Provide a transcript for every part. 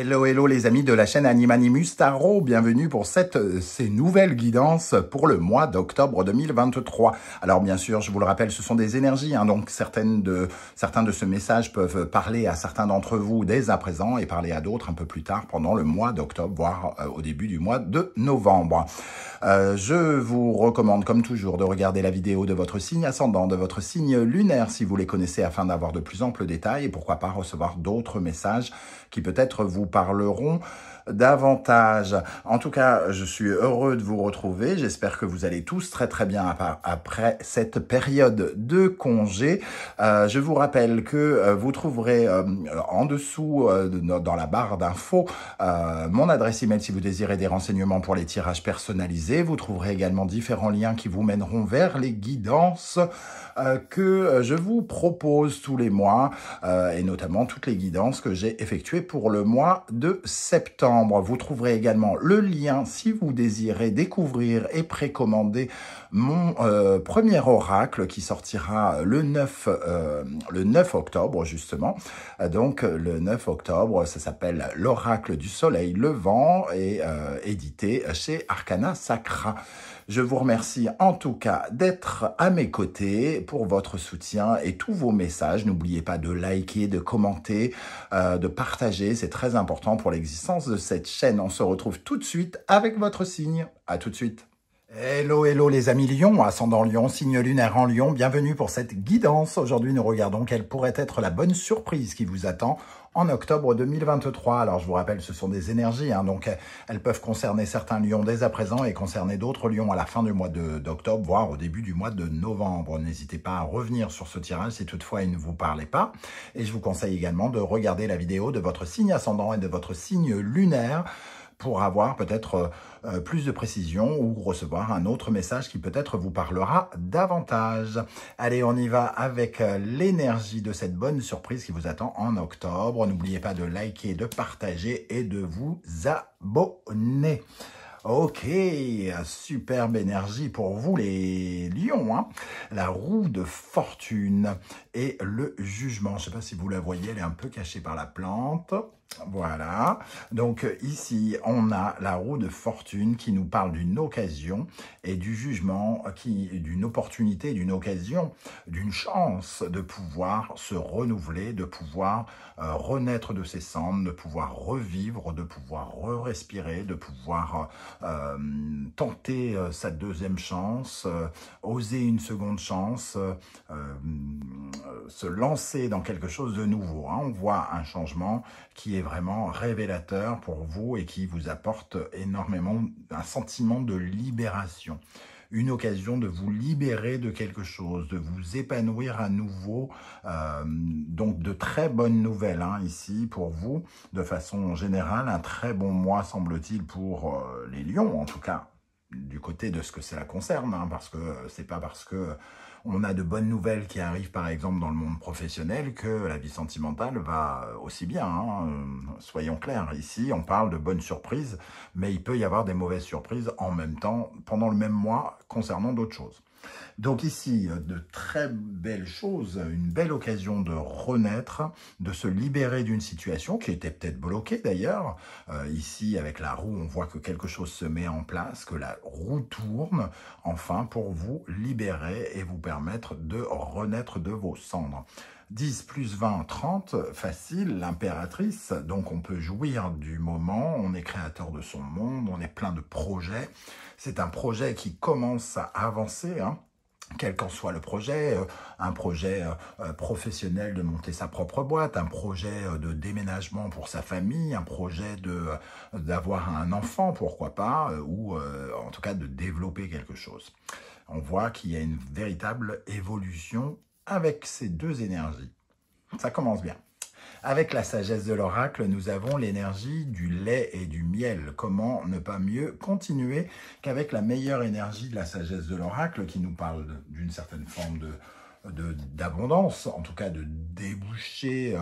Hello, hello les amis de la chaîne Animanimus Tarot, bienvenue pour ces nouvelles guidances pour le mois d'octobre 2023. Alors bien sûr, je vous le rappelle, ce sont des énergies, donc certains de ce message peuvent parler à certains d'entre vous dès à présent et parler à d'autres un peu plus tard pendant le mois d'octobre, voire au début du mois de novembre. Je vous recommande comme toujours de regarder la vidéo de votre signe ascendant, de votre signe lunaire si vous les connaissez afin d'avoir de plus amples détails et pourquoi pas recevoir d'autres messages qui peut-être vous parleront davantage. En tout cas, je suis heureux de vous retrouver. J'espère que vous allez tous très très bien après cette période de congé. Je vous rappelle que vous trouverez en dessous dans la barre d'infos mon adresse email si vous désirez des renseignements pour les tirages personnalisés. Vous trouverez également différents liens qui vous mèneront vers les guidances que je vous propose tous les mois et notamment toutes les guidances que j'ai effectuées pour le mois de septembre. Vous trouverez également le lien si vous désirez découvrir et précommander mon premier oracle qui sortira le 9 octobre justement. Donc le 9 octobre, ça s'appelle l'oracle du soleil levant et édité chez Arcana Sacra. Je vous remercie en tout cas d'être à mes côtés pour votre soutien et tous vos messages. N'oubliez pas de liker, de commenter, de partager. C'est très important pour l'existence de cette chaîne. On se retrouve tout de suite avec votre signe. À tout de suite. Hello, hello les amis Lion, ascendant Lion, signe lunaire en Lion. Bienvenue pour cette guidance. Aujourd'hui, nous regardons quelle pourrait être la bonne surprise qui vous attend en octobre 2023. Alors, je vous rappelle, ce sont des énergies, donc elles peuvent concerner certains lions dès à présent et concerner d'autres lions à la fin du mois d'octobre, voire au début du mois de novembre. N'hésitez pas à revenir sur ce tirage si toutefois il ne vous parlait pas. Et je vous conseille également de regarder la vidéo de votre signe ascendant et de votre signe lunaire pour avoir peut-être plus de précision ou recevoir un autre message qui peut-être vous parlera davantage. Allez, on y va avec l'énergie de cette bonne surprise qui vous attend en octobre. N'oubliez pas de liker, de partager et de vous abonner. Ok, superbe énergie pour vous les lions. La roue de fortune et le jugement. Je ne sais pas si vous la voyez, elle est un peu cachée par la plante. Voilà, donc ici on a la roue de fortune qui nous parle d'une occasion et du jugement, d'une opportunité, d'une occasion, d'une chance de pouvoir se renouveler, de pouvoir renaître de ses cendres, de pouvoir revivre, de pouvoir respirer, de pouvoir tenter sa deuxième chance, oser une seconde chance, se lancer dans quelque chose de nouveau. On voit un changement qui est vraiment révélateur pour vous et qui vous apporte énormément un sentiment de libération. Une occasion de vous libérer de quelque chose, de vous épanouir à nouveau. Donc de très bonnes nouvelles ici pour vous. De façon générale, un très bon mois semble-t-il pour les lions, en tout cas du côté de ce que cela concerne, parce que c'est pas parce que on a de bonnes nouvelles qui arrivent par exemple dans le monde professionnel que la vie sentimentale va aussi bien. Soyons clairs, ici on parle de bonnes surprises, mais il peut y avoir des mauvaises surprises en même temps, pendant le même mois, concernant d'autres choses. Donc ici, de très belles choses, une belle occasion de renaître, de se libérer d'une situation qui était peut-être bloquée d'ailleurs. Ici, avec la roue, on voit que quelque chose se met en place, que la roue tourne, enfin, pour vous libérer et vous permettre de renaître de vos cendres. 10 plus 20, 30, facile, l'impératrice, donc on peut jouir du moment, on est créateur de son monde, on est plein de projets. C'est un projet qui commence à avancer, quel qu'en soit le projet, un projet professionnel de monter sa propre boîte, un projet de déménagement pour sa famille, un projet d'avoir un enfant, pourquoi pas, ou en tout cas de développer quelque chose. On voit qu'il y a une véritable évolution avec ces deux énergies. Ça commence bien. Avec la sagesse de l'oracle, nous avons l'énergie du lait et du miel. Comment ne pas mieux continuer qu'avec la meilleure énergie de la sagesse de l'oracle qui nous parle d'une certaine forme d'abondance, en tout cas de débouchés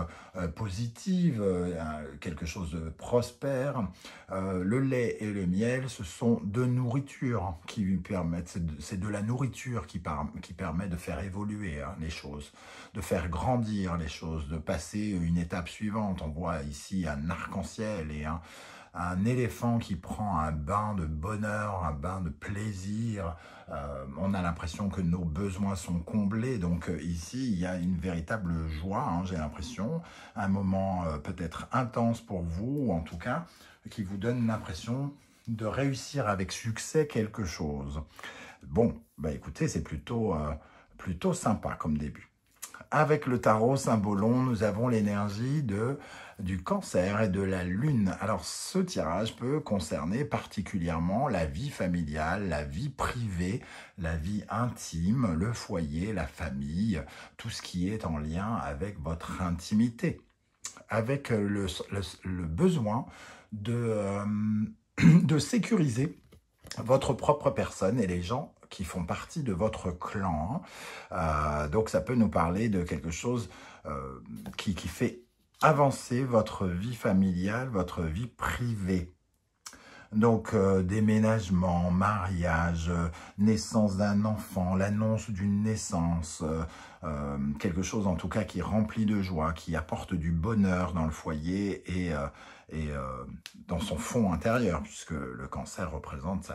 positifs, quelque chose de prospère. Le lait et le miel, ce sont de nourriture qui lui permettent, c'est de la nourriture qui permet de faire évoluer les choses, de faire grandir les choses, de passer une étape suivante. On voit ici un arc-en-ciel et un éléphant qui prend un bain de bonheur, un bain de plaisir. On a l'impression que nos besoins sont comblés. Donc ici, il y a une véritable joie, hein, j'ai l'impression. Un moment peut-être intense pour vous, ou en tout cas, qui vous donne l'impression de réussir avec succès quelque chose. Bon, bah écoutez, c'est plutôt sympa comme début. Avec le tarot Symbolon, nous avons l'énergie du Cancer et de la Lune. Alors, ce tirage peut concerner particulièrement la vie familiale, la vie privée, la vie intime, le foyer, la famille, tout ce qui est en lien avec votre intimité, avec le besoin de sécuriser votre propre personne et les gens qui font partie de votre clan. Donc ça peut nous parler de quelque chose qui fait avancer votre vie familiale, votre vie privée. Donc déménagement, mariage, naissance d'un enfant, l'annonce d'une naissance, quelque chose en tout cas qui remplit de joie, qui apporte du bonheur dans le foyer et dans son fond intérieur, puisque le Cancer représente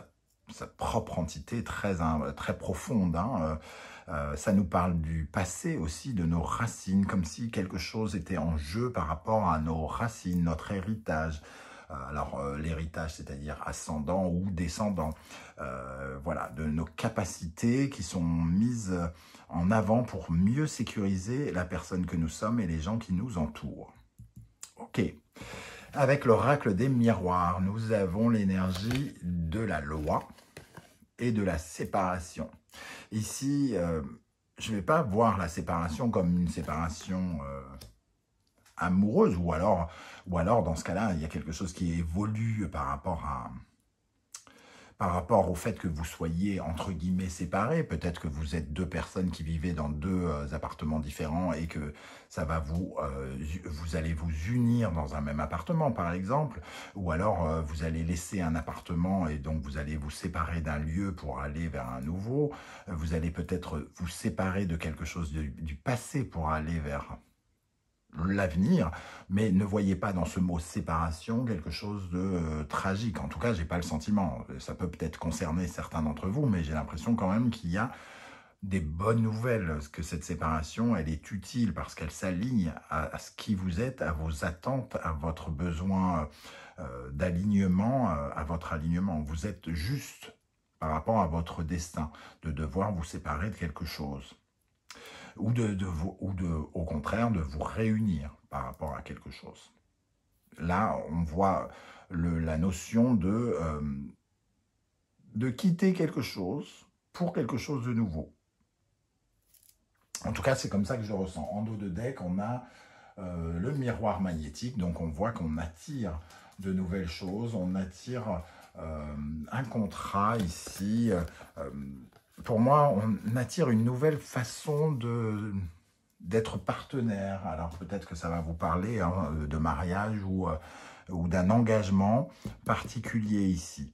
sa propre entité très profonde. Hein. Ça nous parle du passé aussi, de nos racines, comme si quelque chose était en jeu par rapport à nos racines, notre héritage. Alors, l'héritage, c'est-à-dire ascendant ou descendant. Voilà, de nos capacités qui sont mises en avant pour mieux sécuriser la personne que nous sommes et les gens qui nous entourent. Ok. Avec l'oracle des miroirs, nous avons l'énergie de la loi et de la séparation. Ici, je ne vais pas voir la séparation comme une séparation amoureuse, ou alors dans ce cas-là, il y a quelque chose qui évolue par rapport au fait que vous soyez, entre guillemets, séparés. Peut-être que vous êtes deux personnes qui vivez dans deux appartements différents et que ça va vous allez vous unir dans un même appartement, par exemple. Ou alors, vous allez laisser un appartement et donc vous allez vous séparer d'un lieu pour aller vers un nouveau. Vous allez peut-être vous séparer de quelque chose du passé pour aller vers l'avenir, mais ne voyez pas dans ce mot séparation quelque chose de tragique. En tout cas, j'ai pas le sentiment. Ça peut peut-être concerner certains d'entre vous, mais j'ai l'impression quand même qu'il y a des bonnes nouvelles, que cette séparation, elle est utile parce qu'elle s'aligne à ce qui vous êtes, à vos attentes, à votre besoin d'alignement, à votre alignement. Vous êtes juste par rapport à votre destin, de devoir vous séparer de quelque chose. Ou au contraire, de vous réunir par rapport à quelque chose. Là, on voit la notion de quitter quelque chose pour quelque chose de nouveau. En tout cas, c'est comme ça que je le ressens. En dos de deck, on a le miroir magnétique, donc on voit qu'on attire de nouvelles choses, on attire un contrat ici. Pour moi, on attire une nouvelle façon d'être partenaire. Alors peut-être que ça va vous parler hein, de mariage ou d'un engagement particulier ici.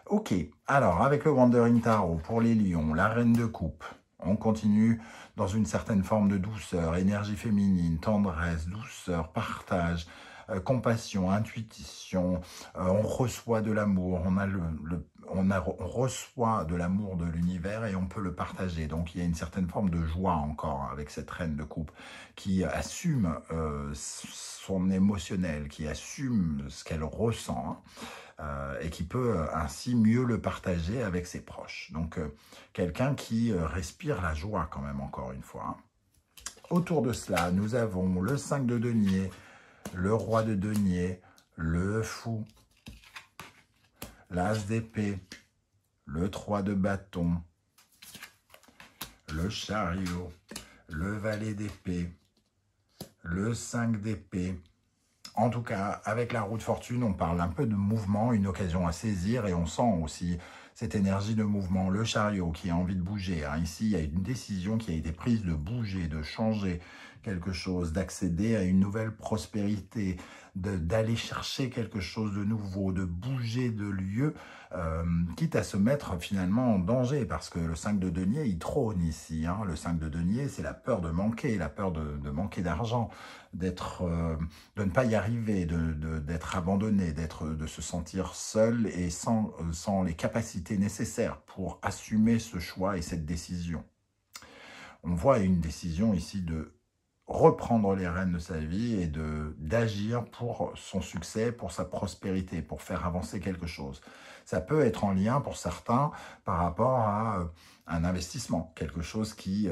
Ok, alors avec le Wandering Tarot, pour les lions, la reine de coupe, on continue dans une certaine forme de douceur, énergie féminine, tendresse, douceur, partage, compassion, intuition, on reçoit de l'amour, on reçoit de l'amour de l'univers et on peut le partager. Donc il y a une certaine forme de joie encore avec cette reine de coupe qui assume son émotionnel, qui assume ce qu'elle ressent et qui peut ainsi mieux le partager avec ses proches. Donc quelqu'un qui respire la joie quand même encore une fois. Hein. Autour de cela, nous avons le 5 de denier, le roi de denier, le fou, l'as d'épée, le 3 de bâton, le chariot, le valet d'épée, le 5 d'épée. En tout cas, avec la roue de fortune, on parle un peu de mouvement, une occasion à saisir et on sent aussi cette énergie de mouvement, le chariot qui a envie de bouger. Hein. Ici, il y a une décision qui a été prise de bouger, de changer quelque chose, d'accéder à une nouvelle prospérité, d'aller chercher quelque chose de nouveau, de bouger de lieu, quitte à se mettre finalement en danger, parce que le 5 de denier, il trône ici. Hein. Le 5 de denier, c'est la peur de manquer, la peur de manquer d'argent, de ne pas y arriver, d'être abandonné, de se sentir seul et sans les capacités nécessaires pour assumer ce choix et cette décision. On voit une décision ici de reprendre les rênes de sa vie et d'agir pour son succès, pour sa prospérité, pour faire avancer quelque chose. Ça peut être en lien pour certains par rapport à un investissement, quelque chose qui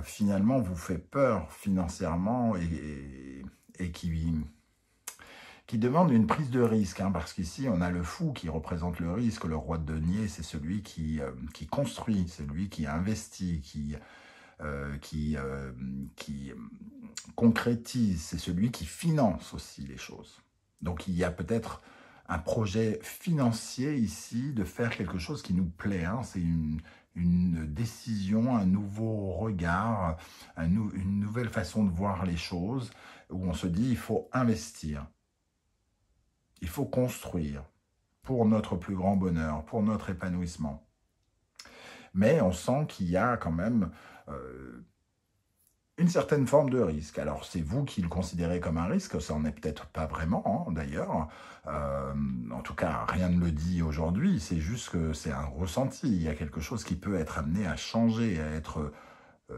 finalement vous fait peur financièrement et qui demande une prise de risque, hein, parce qu'ici on a le fou qui représente le risque. Le roi de denier, c'est celui qui construit, celui qui investit, qui concrétise, c'est celui qui finance aussi les choses. Donc il y a peut-être un projet financier ici de faire quelque chose qui nous plaît, hein. C'est une décision, un nouveau regard, une nouvelle façon de voir les choses, où on se dit il faut investir, il faut construire pour notre plus grand bonheur, pour notre épanouissement. Mais on sent qu'il y a quand même une certaine forme de risque. Alors, c'est vous qui le considérez comme un risque, ça n'en est peut-être pas vraiment, hein, d'ailleurs. En tout cas, rien ne le dit aujourd'hui, c'est juste que c'est un ressenti. Il y a quelque chose qui peut être amené à changer, à être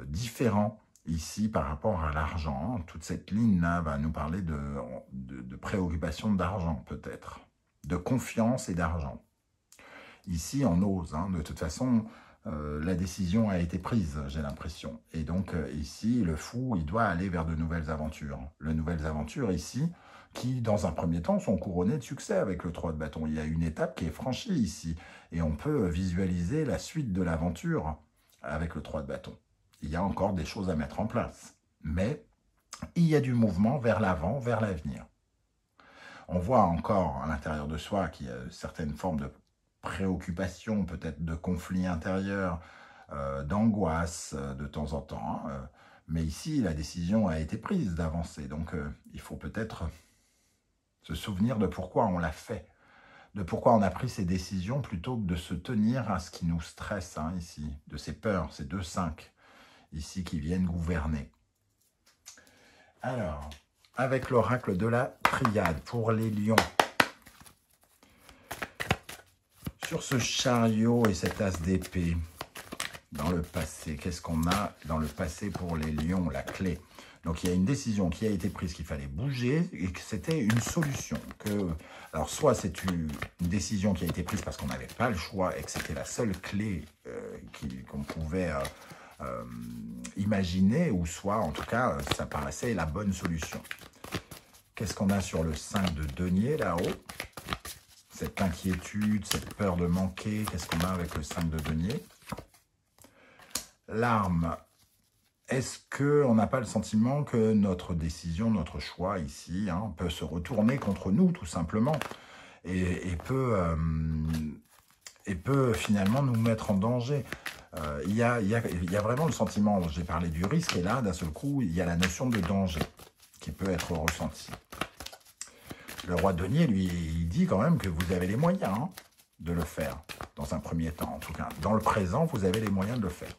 différent ici par rapport à l'argent. Hein. Toute cette ligne-là va nous parler de préoccupation d'argent, peut-être, de confiance et d'argent. Ici, on ose, hein, de toute façon... la décision a été prise, j'ai l'impression. Et donc, ici, le fou, il doit aller vers de nouvelles aventures. Les nouvelles aventures, ici, qui, dans un premier temps, sont couronnées de succès avec le 3 de bâton. Il y a une étape qui est franchie ici. Et on peut visualiser la suite de l'aventure avec le 3 de bâton. Il y a encore des choses à mettre en place. Mais il y a du mouvement vers l'avant, vers l'avenir. On voit encore à l'intérieur de soi qu'il y a certaines formes de préoccupation, peut-être de conflits intérieurs, d'angoisse de temps en temps. Hein, mais ici, la décision a été prise d'avancer. Donc, il faut peut-être se souvenir de pourquoi on l'a fait, de pourquoi on a pris ces décisions plutôt que de se tenir à ce qui nous stresse, hein, ici, de ces peurs, ces 2-5, ici, qui viennent gouverner. Alors, avec l'oracle de la triade pour les lions, sur ce chariot et cet as d'épée, dans le passé, qu'est-ce qu'on a dans le passé pour les lions, la clé? Donc il y a une décision qui a été prise, qu'il fallait bouger et que c'était une solution. Alors soit c'est une décision qui a été prise parce qu'on n'avait pas le choix et que c'était la seule clé qu'on pouvait imaginer, ou soit en tout cas ça paraissait la bonne solution. Qu'est-ce qu'on a sur le 5 de denier là-haut? Cette inquiétude, cette peur de manquer, qu'est-ce qu'on a avec le 5 de denier? L'arme. Est-ce qu'on n'a pas le sentiment que notre décision, notre choix ici, hein, peut se retourner contre nous, tout simplement, et peut finalement nous mettre en danger? Il y a vraiment le sentiment, j'ai parlé du risque, et là, d'un seul coup, il y a la notion de danger qui peut être ressentie. Le roi de denier, lui, il dit quand même que vous avez les moyens, hein, de le faire, dans un premier temps, en tout cas. Dans le présent, vous avez les moyens de le faire.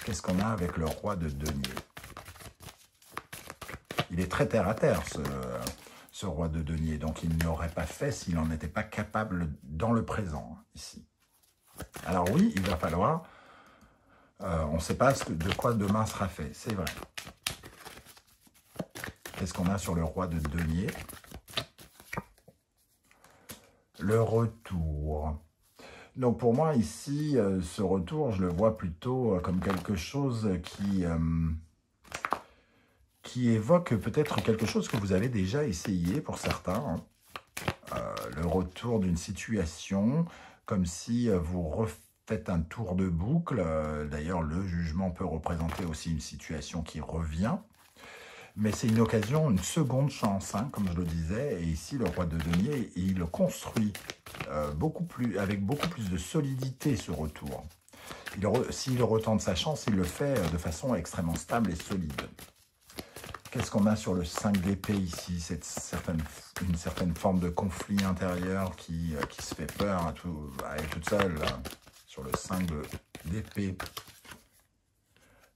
Qu'est-ce qu'on a avec le roi de denier? Il est très terre-à-terre, ce roi de denier. Donc, il n'aurait pas fait s'il n'en était pas capable dans le présent, ici. Alors oui, il va falloir... on ne sait pas de quoi demain sera fait, c'est vrai. Qu'est-ce qu'on a sur le roi de denier? Le retour. Donc pour moi ici, ce retour, je le vois plutôt comme quelque chose qui évoque peut-être quelque chose que vous avez déjà essayé pour certains. Hein. Le retour d'une situation, comme si vous refaites un tour de boucle. D'ailleurs, le jugement peut représenter aussi une situation qui revient. Mais c'est une occasion, une seconde chance, hein, comme je le disais. Et ici, le roi de denier, il construit avec beaucoup plus de solidité ce retour. S'il retente sa chance, il le fait de façon extrêmement stable et solide. Qu'est-ce qu'on a sur le 5 d'épée ici? Une certaine forme de conflit intérieur qui se fait peur à elle toute seule, là, sur le 5 d'épée.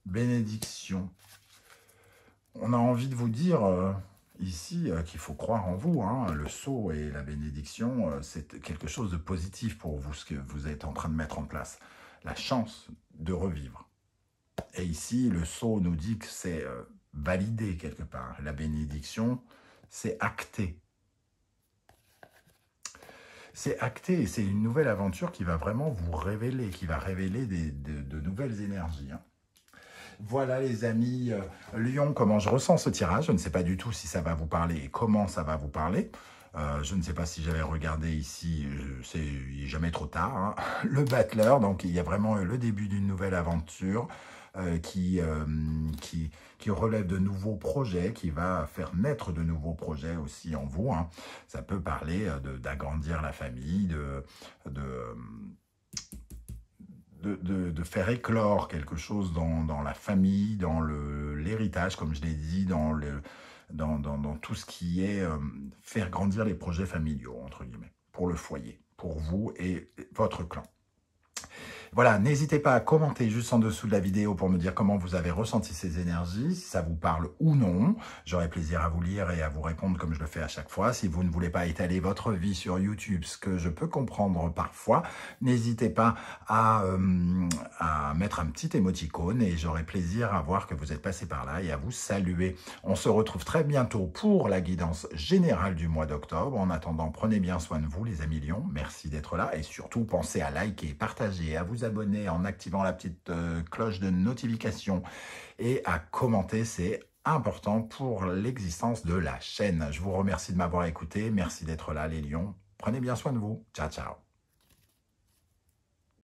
Bénédiction. On a envie de vous dire ici qu'il faut croire en vous. Hein. Le sceau et la bénédiction, c'est quelque chose de positif pour vous, ce que vous êtes en train de mettre en place. La chance de revivre. Et ici, le sceau nous dit que c'est validé quelque part. La bénédiction, c'est acté. C'est acté et c'est une nouvelle aventure qui va vraiment vous révéler, qui va révéler de nouvelles énergies. Hein. Voilà les amis, Lion, comment je ressens ce tirage. Je ne sais pas du tout si ça va vous parler et comment ça va vous parler. Je ne sais pas si j'avais regardé ici, il n'est jamais trop tard. Hein. Le battleur, donc il y a vraiment le début d'une nouvelle aventure qui relève de nouveaux projets, qui va faire naître de nouveaux projets aussi en vous. Hein. Ça peut parler d'agrandir la famille, de faire éclore quelque chose dans la famille, dans l'héritage, comme je l'ai dit, dans tout ce qui est faire grandir les projets familiaux, entre guillemets, pour le foyer, pour vous et votre clan. Voilà, n'hésitez pas à commenter juste en dessous de la vidéo pour me dire comment vous avez ressenti ces énergies, si ça vous parle ou non. J'aurai plaisir à vous lire et à vous répondre comme je le fais à chaque fois. Si vous ne voulez pas étaler votre vie sur YouTube, ce que je peux comprendre parfois, n'hésitez pas à mettre un petit émoticône et j'aurai plaisir à voir que vous êtes passé par là et à vous saluer. On se retrouve très bientôt pour la guidance générale du mois d'octobre. En attendant, prenez bien soin de vous les amis lions. Merci d'être là et surtout pensez à liker, partager, à vous abonner en activant la petite cloche de notification et à commenter, c'est important pour l'existence de la chaîne. Je vous remercie de m'avoir écouté, merci d'être là les lions, prenez bien soin de vous, ciao ciao.